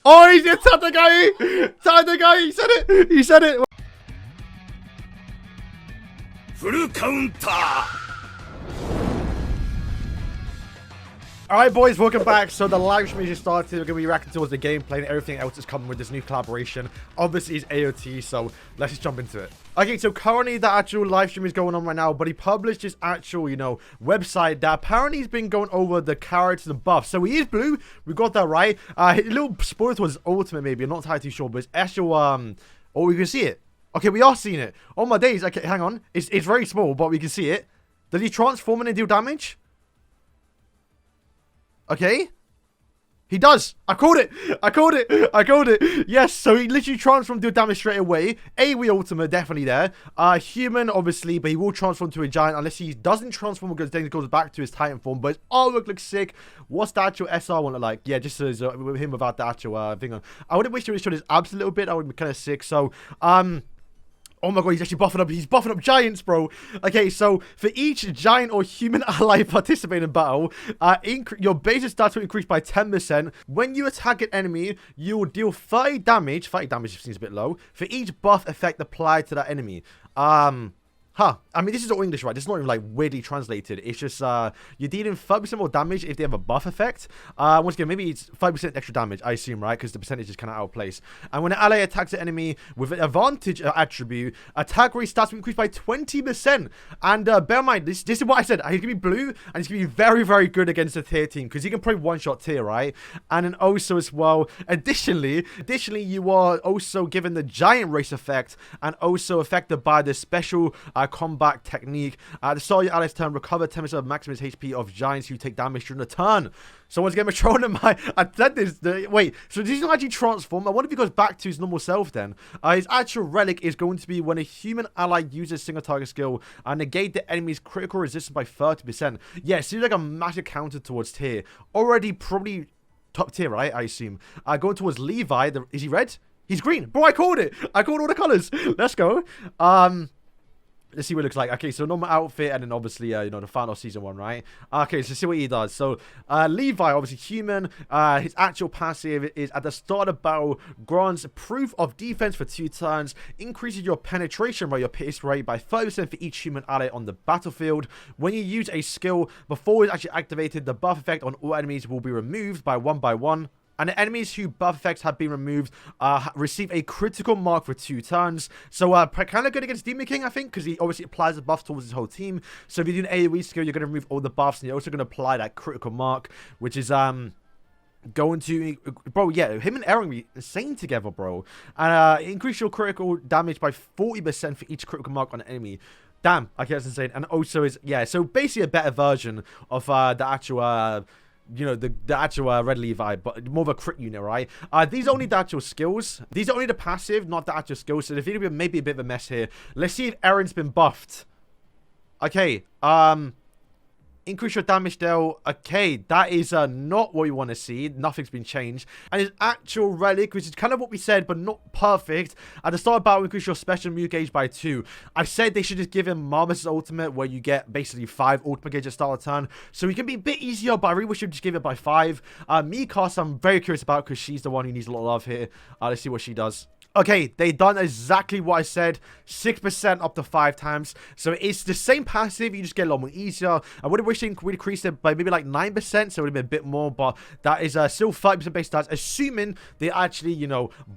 Oh, he did Tatagai! Tatagai, he said it! He said it! Full counter! Alright boys, welcome back. So the live stream just started. We're going to be reacting towards the gameplay and everything else that's coming with this new collaboration. Obviously it's AOT, so let's just jump into it. Okay, so currently the actual live stream is going on right now, but he published his actual, website that apparently he's been going over the characters and buffs. So he is blue, we got that right. A little spoiler towards his ultimate maybe, I'm not entirely too sure, but it's actual, oh, we can see it. Okay, we are seeing it. Oh my days, okay, hang on. It's very small, but we can see it. Does he transform and deal damage? Okay. He does. I called it. I called it. I called it. Yes. So he literally transformed, deal damage straight away. AoE ultimate, definitely there. Human, obviously, but he will transform to a giant unless he doesn't transform because then he goes back to his Titan form. But his artwork looks sick. What's the actual SR one look like? Yeah, just as with him without the actual thing on. I would have wished he would have showed his abs a little bit. That would be kind of sick. So, oh my god, he's actually buffing up. He's buffing up giants, bro. Okay, so for each giant or human ally participating in battle, your basic stats will increase by 10%. When you attack an enemy, you will deal 30 damage. 30 damage seems a bit low. For each buff effect applied to that enemy. I mean, this is all English, right? This is not even, like, weirdly translated. It's just, you're dealing 30% more damage if they have a buff effect. Once again, maybe it's 5% extra damage, I assume, right? Because the percentage is kind of out of place. And when an ally attacks an enemy with an advantage attribute, attack rate stats will increase by 20%. And bear in mind, this is what I said. He's going to be blue, and he's going to be very, very good against the tier team. Because he can probably one-shot tier, right? And then also as well, additionally, you are also given the giant race effect, and also affected by the special combat technique. The start of your ally's turn, recover 10% of maximum HP of giants who take damage during the turn. So once again, Matron, I said this. Wait, so does he not actually transform? I wonder if he goes back to his normal self then. His actual relic is going to be when a human ally uses single target skill and negate the enemy's critical resistance by 30%. Yeah, it seems like a massive counter towards tier. Already probably top tier, right? I assume. Going towards Levi. Is he red? He's green. Bro, I called it. I called all the colors. Let's go. Let's see what it looks like. Okay, so normal outfit, and then obviously, the final season one, right? Okay, so see what he does. So, Levi, obviously human. His actual passive is at the start of battle, grants proof of defense for 2 turns, increases your penetration rate, your pierce rate by 30% for each human ally on the battlefield. When you use a skill before it's actually activated, the buff effect on all enemies will be removed by one. And the enemies whose buff effects have been removed receive a critical mark for 2 turns. So, kind of good against Demon King, I think, because he obviously applies the buff towards his whole team. So, if you do an AoE skill, you're going to remove all the buffs, and you're also going to apply that critical mark, which is going to, bro, yeah, him and EREN be insane together, bro. And increase your critical damage by 40% for each critical mark on an enemy. Damn, okay, that's insane. And also is, yeah, so basically a better version of the actual the actual Red Levi, but more of a crit unit, right? These are only the actual skills. These are only the passive, not the actual skills. So the video may be a bit of a mess here. Let's see if EREN's been buffed. Okay, increase your damage deal. Okay, that is not what we want to see. Nothing's been changed. And his actual relic, which is kind of what we said, but not perfect. At the start of battle, increase your special move gauge by 2. I said they should just give him Marmus's ultimate, where you get basically 5 ultimate gauge at start of turn. So he can be a bit easier, but I really wish he'd just give it by 5. Mikas, I'm very curious about, because she's the one who needs a lot of love here. Let's see what she does. Okay, they done exactly what I said. 6% up to 5 times. So it's the same passive, you just get a lot more easier. I would have wished we'd increase it by maybe like 9%, so it would have been a bit more, but that is still 5% base stats, assuming they actually,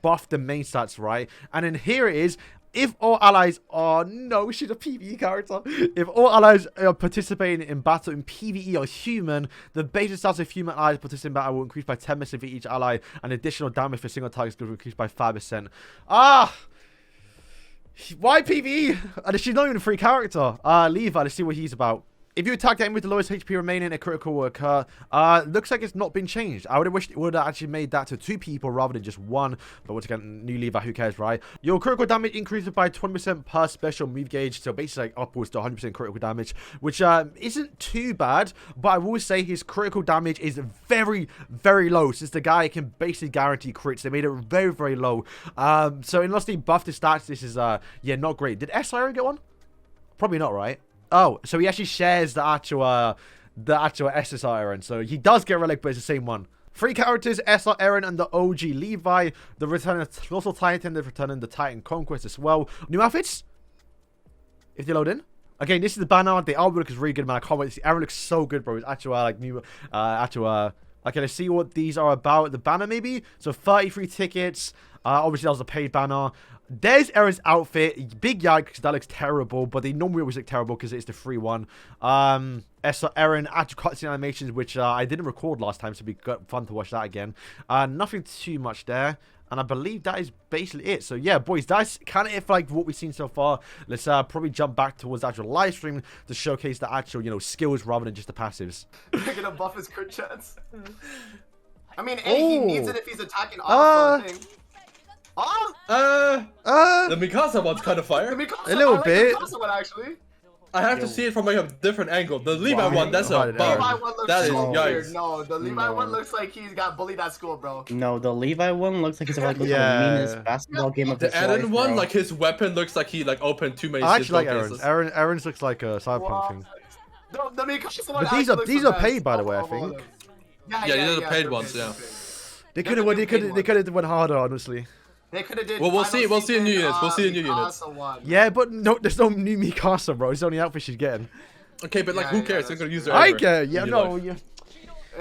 buff the main stats, right? And then here it is. If all allies are... No, she's a PvE character. If all allies are participating in battle in PvE or human, the basic stats of human allies participating in battle will increase by 10% for each ally, and additional damage for single targets will increase by 5%. Why PvE? And she's not even a free character. Levi, let's see what he's about. If you attack the enemy with the lowest HP remaining, a critical will occur. Looks like it's not been changed. I would have wished it would have actually made that to 2 people rather than just 1. But once again, new Levi, who cares, right? Your critical damage increases by 20% per special move gauge. So basically like upwards to 100% critical damage, which isn't too bad. But I will say his critical damage is very, very low. Since the guy can basically guarantee crits, they made it very, very low. So unless they buffed his stats, this is, yeah, not great. Did SIR get one? Probably not, right? Oh, so he actually shares the actual SSR, and so he does get relic, but it's the same one. 3 characters, SR Eren and the OG Levi. The returning Colossal Titan, the returning the Titan Conquest as well. New outfits, if they load in. Again, this is the banner. The artwork is really good, man. I can't wait to see. Eren looks so good, bro. It's actually like new, okay, let's see what these are about. The banner, maybe. So 33 tickets. Obviously, that was a paid banner. There's Eren's outfit. Big yikes, that looks terrible. But they normally always look terrible because it's the free one. Eren actual cutscene animations, which I didn't record last time, so it'd be fun to watch that again. Nothing too much there. And I believe that is basically it. So yeah, boys, that's kind of it for like what we've seen so far. Let's probably jump back towards the actual live stream to showcase the actual, you know, skills rather than just the passives. You're gonna buff his crit chance. I mean, he needs it if he's attacking off the thing. The Mikasa one's kind of fire. A little bit. The Mikasa one, actually. I have to see it from like a different angle. The Levi one, that's a bug. Levi one looks That is so weird. yikes. No, the Levi one looks like he's got bullied at school, bro. No, the Levi one looks like he's about to go to the meanest basketball game of The his life, Eren one, bro. like his weapon looks like he like opened too many. I actually like Eren's. Eren's looks like a cyberpunk thing. The Mikasa one. But these are paid, by the way, I think. Yeah, these are the paid ones. Yeah. They could have went harder, honestly. They could have did. Well, we'll see in new units. We'll see in new units. Yeah, but no, there's no new Mikasa, bro. It's the only outfit she's getting. Okay, but like, who cares? They're gonna use her. I care. Yeah, no. Yeah,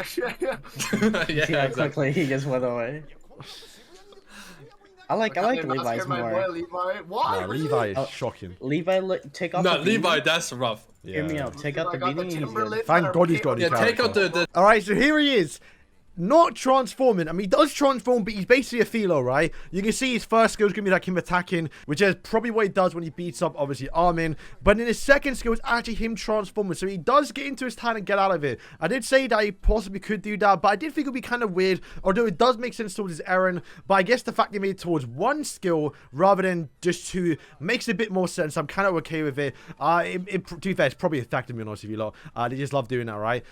See how quickly he just went away. I like Levi's more. Why? Nah, Levi is shocking. Levi, take off. No, the Levi, beanie. that's rough. Hear me out. Take out the beanie. And he's good. Thank God he's got a new Yeah, take out the. All right, so here he is. Not transforming. I mean, he does transform, but he's basically a Philo, right? You can see his first skill is going to be like him attacking, which is probably what he does when he beats up, obviously, Armin. But in his second skill, it's actually him transforming. So he does get into his time and get out of it. I did say that he possibly could do that, but I did think it would be kind of weird, although it does make sense towards his Eren. But I guess the fact they made it towards one skill rather than just two makes a bit more sense. I'm kind of okay with it. To be fair, it's probably affected me, honest with you lot. They just love doing that, right?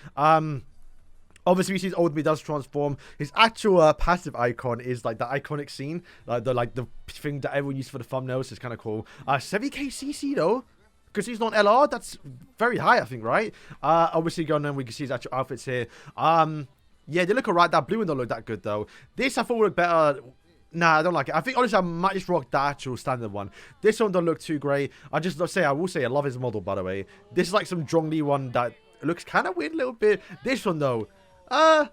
Obviously, we see his ultimate does transform. His actual passive icon is like the iconic scene, the thing that everyone uses for the thumbnails. Is kind of cool. 70k CC though, because he's not LR. That's very high, I think, right? Obviously, going on, we can see his actual outfits here. Yeah, they look alright. That blue one don't look that good though. This I thought would look better. Nah, I don't like it. I think honestly, I might just rock the actual standard one. This one don't look too great. I will say I love his model, by the way. This is like some Zhongli one that looks kind of weird a little bit. This one though. I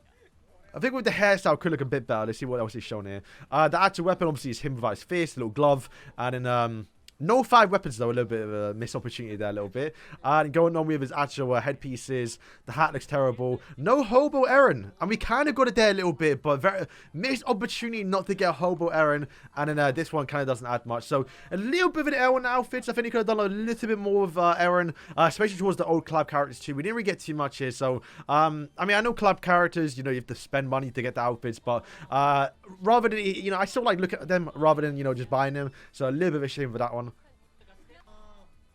think with the hairstyle could look a bit better. Let's see what else is shown here. The actual weapon obviously is him without his fist, a little glove, and then no 5 weapons though. A little bit of a missed opportunity there, a little bit. And going on with his actual headpieces, the hat looks terrible. No hobo Eren, and we kind of got it there a little bit, but very missed opportunity not to get a hobo Eren. And then this one kind of doesn't add much. So a little bit of an Eren outfits. I think he could have done a little bit more with Eren, especially towards the old collab characters too. We didn't really get too much here. So I mean, I know collab characters, you know, you have to spend money to get the outfits, but rather than, you know, I still like looking at them rather than, you know, just buying them. So a little bit of a shame for that one.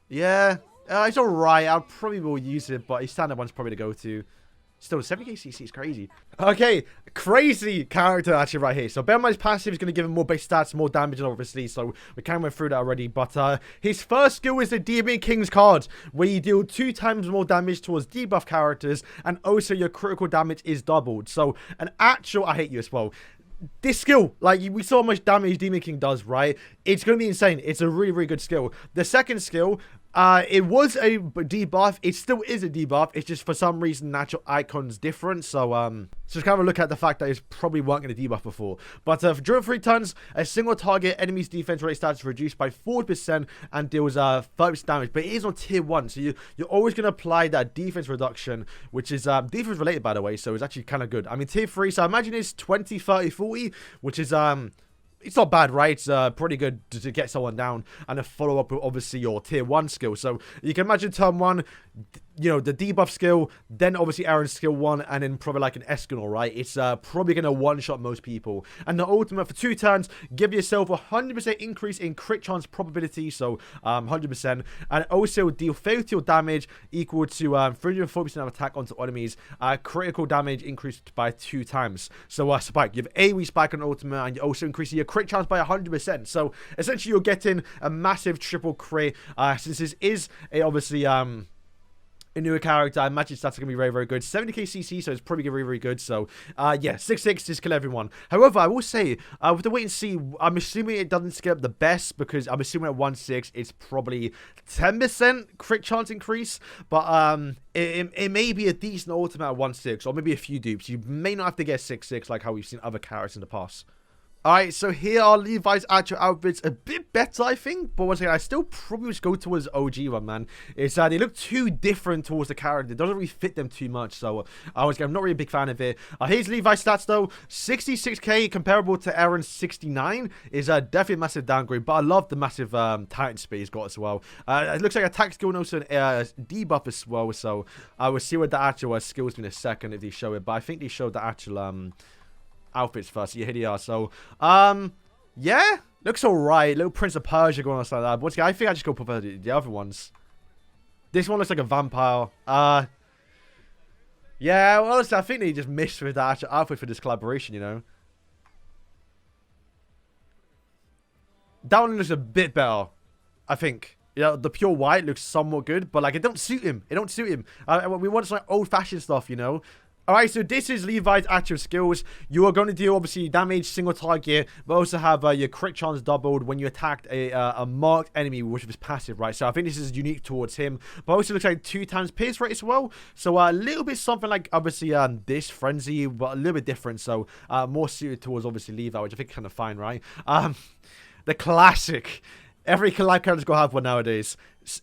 Yeah, it's alright. I probably will use it, but his standard one's probably the go-to. Still, 70k CC is crazy. Okay, crazy character actually right here. So bear in mind his passive is going to give him more base stats, more damage, obviously. So we kind of went through that already. But his first skill is the Demon King's card, where you deal 2 times more damage towards debuff characters, and also your critical damage is doubled. So an actual, I hate you as well. This skill, like we saw how much damage Demon King does, right? It's going to be insane. It's a really, really good skill. The second skill, it was a debuff. It still is a debuff. It's just for some reason natural icon's different. So just kind of look at the fact that it's probably weren't going to debuff before. But during 3 turns, a single target enemy's defense rate stats is reduced by 40% and deals 30% damage. But it is on tier 1, so you're always going to apply that defense reduction, which is defense related, by the way. So it's actually kind of good. I mean, tier 3. So I imagine it's 20, 30, 40, which is it's not bad, right? It's pretty good to get someone down and then follow up with obviously your tier 1 skill. So you can imagine turn 1, you know, the debuff skill, then obviously Eren's skill 1, and then probably like an Escanor, right? It's probably going to one-shot most people. And the ultimate for 2 turns, give yourself a 100% increase in crit chance probability, so 100%. And also deal fatal damage equal to 340% of attack onto enemies. Critical damage increased by 2 times. So Spike, you have AoE Spike on ultimate, and you're also increasing your crit chance by 100%. So essentially you're getting a massive triple crit, since this is a obviously a newer character. I imagine stats are going to be very, very good. 70k CC, so it's probably going to be very good. So, yeah, 6-6 just kill everyone. However, I will say, with the wait and see, I'm assuming it doesn't scale up the best because I'm assuming at 1-6, it's probably 10% crit chance increase. But it may be a decent ultimate at 1-6 or maybe a few dupes. You may not have to get 6-6 like how we've seen other characters in the past. Alright, so here are Levi's actual outfits. A bit better, I think. But once again, I still probably would go towards OG one, man. It's they look too different towards the character. It doesn't really fit them too much. So, I'm not really a big fan of it. Here's Levi's stats, though. 66k, comparable to Eren's 69, is definitely a massive downgrade. But I love the massive Titan speed he's got as well. It looks like attack skill and also an debuff as well. So, I will see what the actual skills in a second if they show it. But I think they showed the actual... outfits first. Yeah, here they are. So, yeah, looks alright. Little Prince of Persia going on like that. But I think I just go prefer the other ones. This one looks like a vampire. Yeah, well, honestly, I think they just missed with the actual outfit for this collaboration, you know. That one looks a bit better, I think. You know, the pure white looks somewhat good, but like it don't suit him. It don't suit him. We want some like, old-fashioned stuff, you know. Alright, so this is Levi's actual skills. You are going to deal, obviously, damage, single target, but also have your crit chance doubled when you attacked a marked enemy, which was passive, right? So I think this is unique towards him. But also looks like 2 times pierce rate as well. So a little bit something like, obviously, this Frenzy, but a little bit different. So more suited towards, obviously, Levi, which I think is kind of fine, right? The classic. Every collab character's got to have one nowadays.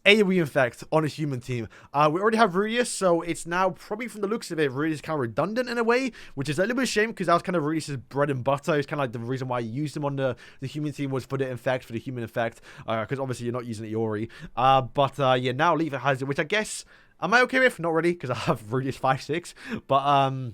AoE Infect on a human team. We already have Rudius, so it's now probably from the looks of it, Rudius kind of redundant in a way, which is a little bit of a shame because that was kind of Rudius's bread and butter. It's kind of like the reason why I used him on the human team was for the Infect, for the human Infect, because obviously you're not using it Iori. Yeah, now Levi has it, which I guess, am I okay with? Not really, because I have Rudius 5-6, but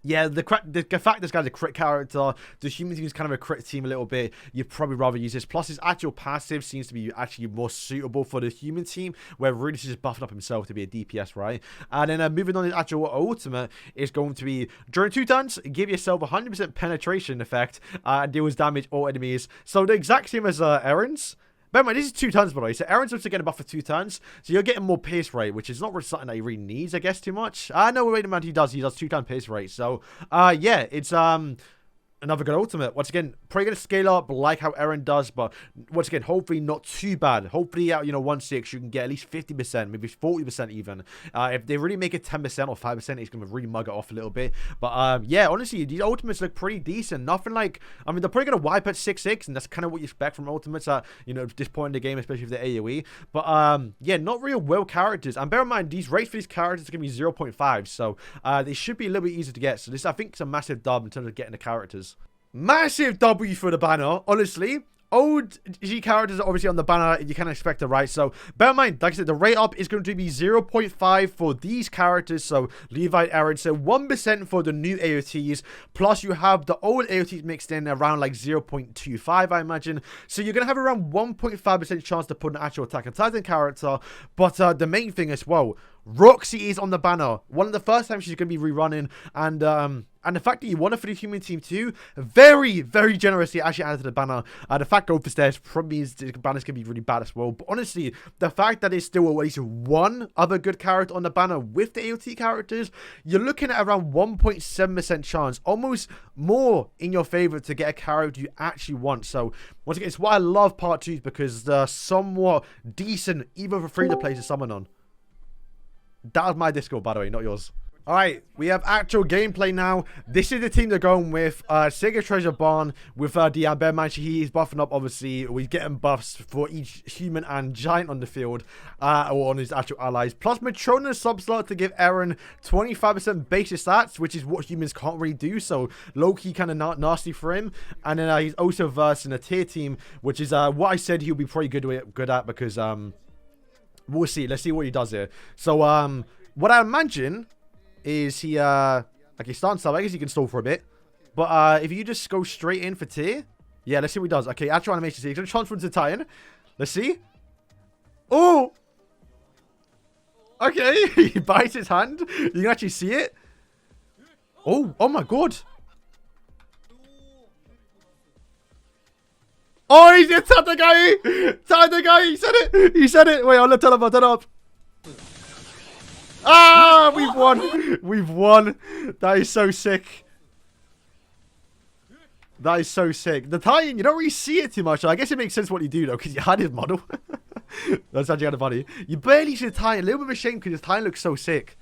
yeah, the fact this guy's a crit character, the human team is kind of a crit team a little bit, you'd probably rather use this. Plus, his actual passive seems to be actually more suitable for the human team, where Rudius is buffing up himself to be a DPS, right? And then moving on, his actual ultimate is going to be, during 2 turns, give yourself 100% penetration effect, and deals damage all enemies. So the exact same as Eren's. Bear in mind, this is 2 turns, by the way. So Eren's also getting a buff for 2 turns. So you're getting more pierce rate, which is not really something that he really needs, I guess, too much. No, wait a minute, he does 2 times pierce rate. So, yeah, it's another good ultimate. Once again, probably going to scale up like how Eren does, but once again, hopefully not too bad. Hopefully out, 1-6, you can get at least 50%, maybe 40% even. If they really make it 10% or 5%, it's going to really mug it off a little bit. But yeah, honestly, these ultimates look pretty decent. Nothing like, I mean, they're probably going to wipe at 6-6, and that's kind of what you expect from ultimates at, this point in the game, especially with the AoE. But yeah, not real well characters. And bear in mind, these rates for these characters are going to be 0.5, so they should be a little bit easier to get. So this, I think, is a massive dub in terms of getting the characters. Massive W for the banner, honestly. Old G characters are obviously on the banner, you can expect it, right? So, bear in mind, like I said, the rate up is going to be 0.5 for these characters, so Levi, Eren, so 1% for the new AOTs, plus you have the old AOTs mixed in around like 0.25, I imagine. So you're going to have around 1.5% chance to put an actual Attack on Titan character, but the main thing as well, Roxy is on the banner. One of the first times she's going to be rerunning, and the fact that you want it for the human team too, very, very generously actually added to the banner. The fact Go for Stairs probably means the banner's going to be really bad as well. But honestly, the fact that there's still at least one other good character on the banner with the AOT characters, you're looking at around 1.7% chance, almost more in your favor to get a character you actually want. So, once again, it's why I love Part 2 because they're somewhat decent, even for free to play to summon on. That was my Discord, by the way, not yours. Alright, we have actual gameplay now. This is the team they're going with. Sega Treasure Barn with the Bear Man. He's buffing up, obviously. We're getting buffs for each human and giant on the field, or on his actual allies. Plus, Matrona subslot to give Eren 25% basis stats, which is what humans can't really do. So, low-key kind of nasty for him. And then he's also versing a tier team, which is what I said he'll be pretty good at because, we'll see. Let's see what he does here. So, what I imagine is he, okay, starting sub, I guess he can stall for a bit. But, if you just go straight in for tier, yeah, let's see what he does. Okay, actual animation, he's going to transfer into Titan. Let's see. Oh! Okay, he bites his hand. You can actually see it. Oh, oh my god. Oh, he's tapped the guy! Tapped the guy! He said it! He said it! Wait, I'll turn up, I'll turn up. Ah, we've won. We've won. That is so sick. That is so sick. The Titan, you don't really see it too much. I guess it makes sense what you do, though, because you had his model. That's actually kind of funny. You barely see the Titan. A little bit of a shame because his Titan looks so sick.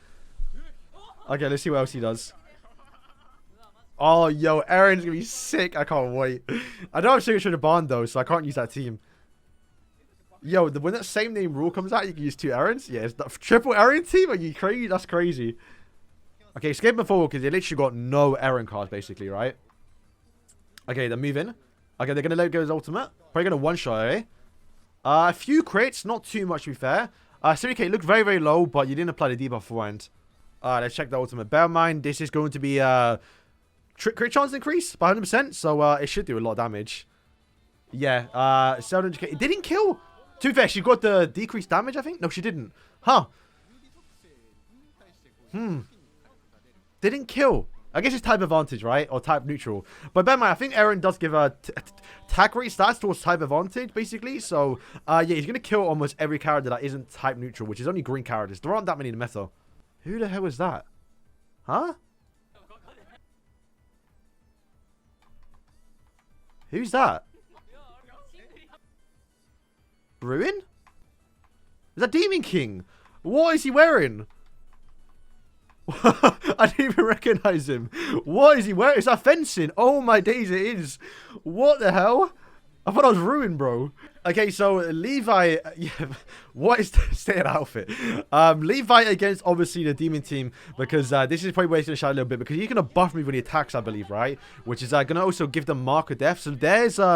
Okay, let's see what else he does. Oh, yo, Eren's going to be sick. I can't wait. I don't have signature to Bond, though, so I can't use that team. Yo, when that same name rule comes out, you can use 2 Erens? Yeah, it's the triple Eren team? Are you crazy? That's crazy. Okay, skip forward because they literally got no Eren cards, basically, right? Okay, they're moving. Okay, they're going to let go his ultimate. Probably going to one-shot, eh? A few crits, not too much to be fair. Surikate looked very, very low, but you didn't apply the debuff beforehand. Let's check the ultimate. Bear in mind, this is going to be crit chance increase by 100%, so it should do a lot of damage. Yeah, 700k. It didn't kill. To be fair, she got the decreased damage, I think. No, she didn't. Huh. Didn't kill. I guess it's type advantage, right? Or type neutral. But bear in mind, I think Eren does give a attack rate stats towards type advantage, basically. So, yeah, he's going to kill almost every character that isn't type neutral, which is only green characters. There aren't that many in the meta. Who the hell is that? Huh? Who's that? Bruin? Is that Demon King? What is he wearing? I didn't even recognize him. What is he wearing? Is that fencing? Oh my days, it is. What the hell? I thought I was ruined, bro. Okay, so Levi, yeah, what is the state of outfit? Levi against obviously the demon team because this is probably wasting a shot a little bit because he's gonna buff me when he attacks, I believe, right? Which is gonna also give them mark of death. So there's you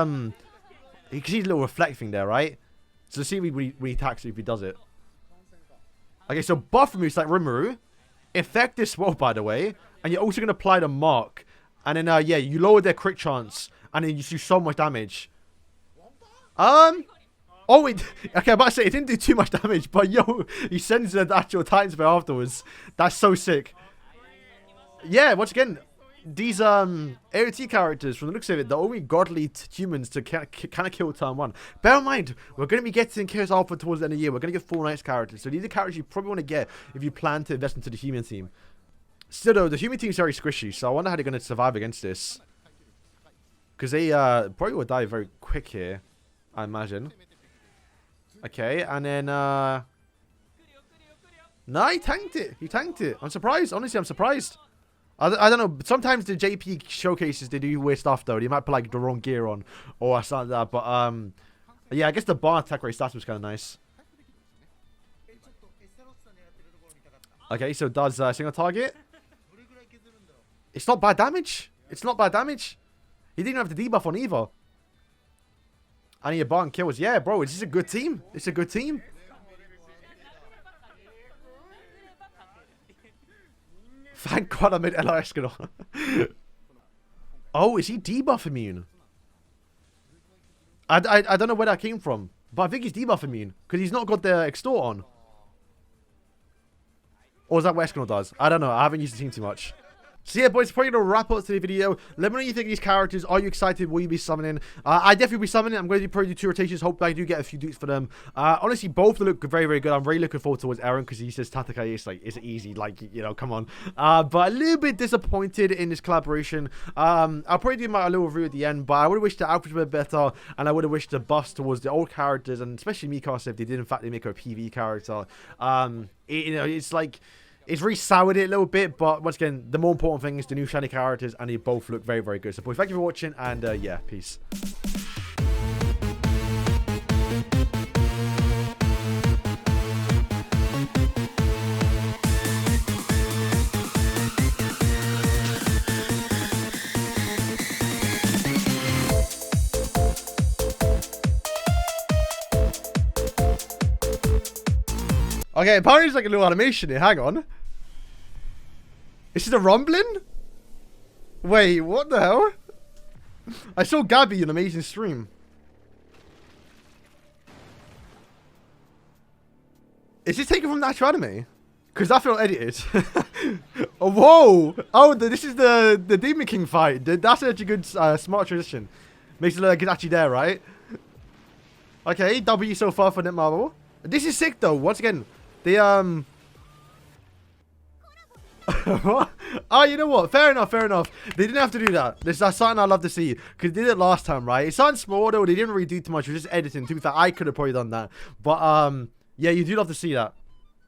can see a little reflect thing there, right? So let's see when he attacks if he does it. Okay, so buff moves like Rimuru. Effective swell, by the way, and you're also gonna apply the mark, and then yeah, you lower their crit chance, and then you do so much damage. Oh wait, okay, I'm about to say it didn't do too much damage, but yo, he sends the actual Titan spell afterwards. That's so sick. Yeah, once again, these AOT characters, from the looks of it, they're only godly humans to kind of kill turn 1. Bear in mind, we're going to be getting Chaos Alpha towards the end of the year. We're going to get 4 Knights characters. So these are characters you probably want to get if you plan to invest into the human team. Still though, the human team is very squishy, so I wonder how they're going to survive against this. Because they probably will die very quick here, I imagine. Okay, and then no, he tanked it. He tanked it. I'm surprised. Honestly, I'm surprised. I don't know. Sometimes the JP showcases, they do weird stuff, though. They might put, like, the wrong gear on or something like that. But, yeah, I guess the bar attack rate stats was kind of nice. Okay, so does single target. It's not bad damage. It's not bad damage. He didn't have the debuff on either. And he bar and kills. Yeah, bro, this is a good team. It's a good team. Thank God I made LRS get on. Oh, is he debuff immune? I don't know where that came from. But I think he's debuff immune. Because he's not got the extort on. Or is that what Escanor does? I don't know. I haven't used the team too much. So yeah, boys, probably going to wrap up today's video. Let me know what you think of these characters. Are you excited? Will you be summoning? I definitely will be summoning. I'm going to probably do 2 rotations. Hope I do get a few dupes for them. Honestly, both look very, very good. I'm really looking forward towards Eren because he says Tataka is like, it's easy. Like, you know, come on. But a little bit disappointed in this collaboration. I'll probably do my little review at the end, but I would have wished the outfits were better, and I would have wished the buffs towards the old characters, and especially Mikasa if they did, in fact, they make her a PV character. You know, it's like... It's really soured it a little bit, but once again, the more important thing is the new shiny characters, and they both look very, very good. So, boys, thank you for watching, and yeah, peace. Okay, apparently it's like a little animation here. Hang on. Is it a rumbling? Wait, what the hell? I saw Gabby in an amazing stream. Is this taken from the actual anime? Because that felt edited. Oh, whoa! Oh, this is the Demon King fight. That's actually a good, smart transition. Makes it look like it's actually there, right? Okay, W so far for Netmarble. This is sick though. Once again, the What? Oh, you know what? Fair enough, fair enough. They didn't have to do that. That's something I'd love to see. Because they did it last time, right? It sounds small, though. They didn't really do too much. It was just editing. To be fair, I could have probably done that. But, yeah, you do love to see that.